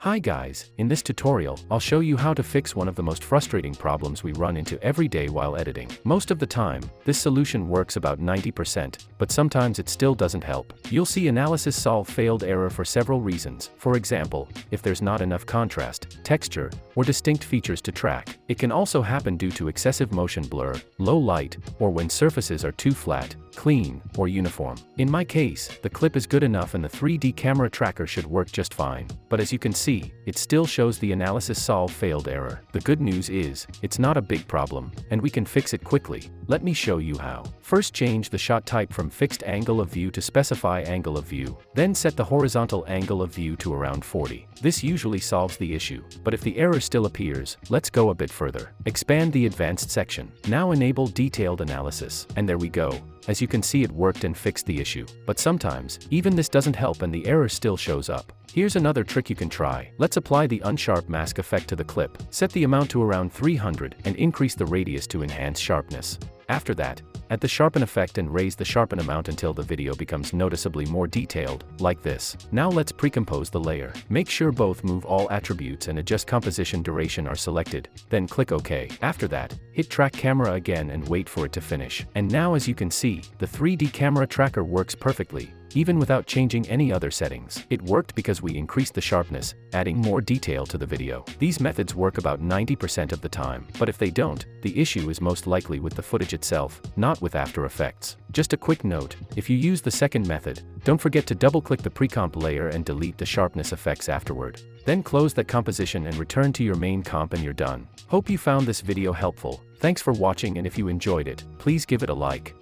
Hi guys, in this tutorial, I'll show you how to fix one of the most frustrating problems we run into every day while editing. Most of the time, this solution works about 90%, but sometimes it still doesn't help. You'll see analysis solve failed error for several reasons. For example, if there's not enough contrast, texture, or distinct features to track. It can also happen due to excessive motion blur, low light, or when surfaces are too flat, clean, or uniform. In my case, the clip is good enough and the 3D camera tracker should work just fine. But as you can see, it still shows the analysis solve failed error. The good news is, it's not a big problem, and we can fix it quickly. Let me show you how. First, change the shot type from fixed angle of view to specify angle of view. Then set the horizontal angle of view to around 40. This usually solves the issue, but if the error still appears, let's go a bit further. Expand the advanced section. Now enable detailed analysis. And there we go. As you can see, it worked and fixed the issue. But sometimes, even this doesn't help and the error still shows up. Here's another trick you can try. Let's apply the unsharp mask effect to the clip. Set the amount to around 300 and increase the radius to enhance sharpness. After that, add the sharpen effect and raise the sharpen amount until the video becomes noticeably more detailed, like this. Now let's pre-compose the layer. Make sure both move all attributes and adjust composition duration are selected, then click OK. After that, hit track camera again and wait for it to finish. And now as you can see, the 3D camera tracker works perfectly, even without changing any other settings. It worked because we increased the sharpness, adding more detail to the video. These methods work about 90% of the time, but if they don't, the issue is most likely with the footage itself, not with After Effects. Just a quick note, if you use the second method, don't forget to double-click the pre-comp layer and delete the sharpness effects afterward. Then close that composition and return to your main comp and you're done. Hope you found this video helpful. Thanks for watching, and if you enjoyed it, please give it a like.